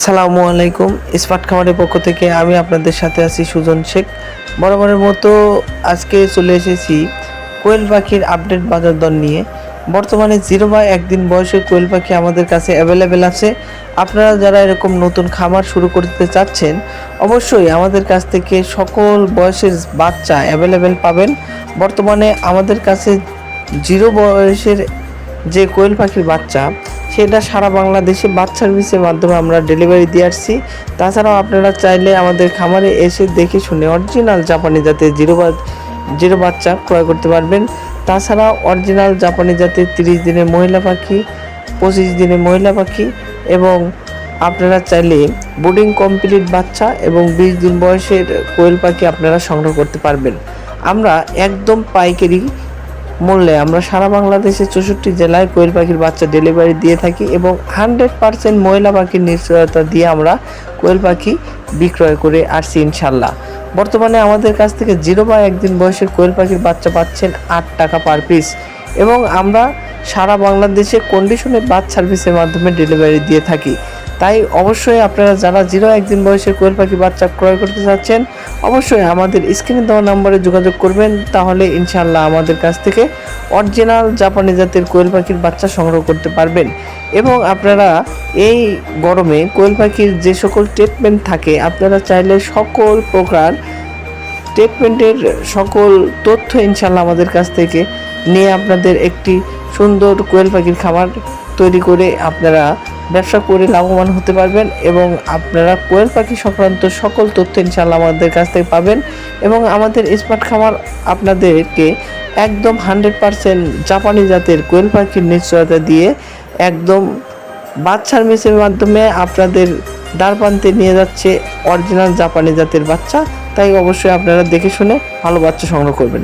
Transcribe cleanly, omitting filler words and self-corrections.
আসসালামু আলাইকুম। স্মার্ট খামারের পক্ষ থেকে আমি আপনাদের সাথে আছি সুজন শেখ। বরাবরের মতো আজকে চলে এসেছি কোয়েল পাখির আপডেট বাজার দর নিয়ে। বর্তমানে 0 বা 1 দিন বয়সের কোয়েল পাখি আমাদের কাছে অ্যাভেলেবেল আছে। আপনারা যারা এরকম নতুন খামার শুরু করতে চাচ্ছেন, অবশ্যই আমাদের কাছ থেকে সকল বয়সের বাচ্চা অ্যাভেলেবেল পাবেন। বর্তমানে আমাদের কাছে 0 বয়সের যে কোয়েল পাখির বাচ্চা, সেটা সারা বাংলাদেশে বাস সার্ভিসের মাধ্যমে আমরা ডেলিভারি দিয়ে আসছি। তাছাড়াও আপনারা চাইলে আমাদের খামারে এসে দেখে শুনে অরিজিনাল জাপানি জাতের জিরো বাচ্চা ক্রয় করতে পারবেন। তাছাড়া অরিজিনাল জাপানি জাতের 30 দিনের মহিলা পাখি, 25 দিনের মহিলা পাখি এবং আপনারা চাইলে বোর্ডিং কমপ্লিট বাচ্চা এবং 20 দিন বয়সের কোয়েল পাখি আপনারা সংগ্রহ করতে পারবেন। আমরা একদম পাইকারি মূল্যে আমরা সারা বাংলাদেশে 64 জেলায় কোয়েল পাখির বাচ্চা ডেলিভারি দিয়ে থাকি এবং 100% মহিলা পাখির নিশ্চয়তা দিয়ে আমরা কোয়েল পাখি বিক্রয় করে আসছি ইনশাল্লাহ। বর্তমানে আমাদের কাছ থেকে 0 বা 1 দিন বয়সের কোয়েল পাখির বাচ্চা পাচ্ছেন 8 টাকা পার পিস এবং আমরা সারা বাংলাদেশে কন্ডিশনের বাস সার্ভিসের মাধ্যমে ডেলিভারি দিয়ে থাকি। তাই অবশ্যই আপনারা যারা 0-1 দিন বয়সের কোয়েল পাখি বাচ্চা ক্রয় করতে চাচ্ছেন, অবশ্যই আমাদের স্ক্রিনে দেওয়া নম্বরে যোগাযোগ করবেন। তাহলে ইনশাআল্লাহ আমাদের কাছ থেকে অরিজিনাল জাপানি জাতের কোয়েল পাখির বাচ্চা সংগ্রহ করতে পারবেন। এবং আপনারা এই গরমে কোয়েল পাখির যে সকল ট্রিটমেন্ট থাকে, আপনারা চাইলে সকল প্রকার ট্রিটমেন্টের সকল তথ্য ইনশাআল্লাহ আমাদের কাছ থেকে নিয়ে আপনাদের একটি সুন্দর কোয়েল পাখির খামার তৈরি করে আপনারা ব্যবসা করে লাভবান হতে পারবেন এবং আপনারা কোয়েল পাখি সংক্রান্ত সকল তথ্য ইনশাআল্লাহ আমাদের কাছ থেকে পাবেন। এবং আমাদের স্মার্ট খামার আপনাদেরকে একদম 100% জাপানি জাতের কোয়েল পাখির নিশ্চয়তা দিয়ে একদম বাস সার্ভিসের মাধ্যমে আপনাদের দ্বারপ্রান্তে নিয়ে যাচ্ছে অরিজিনাল জাপানি জাতের বাচ্চা। তাই অবশ্যই আপনারা দেখে শুনে ভালো বাচ্চা সংগ্রহ করবেন।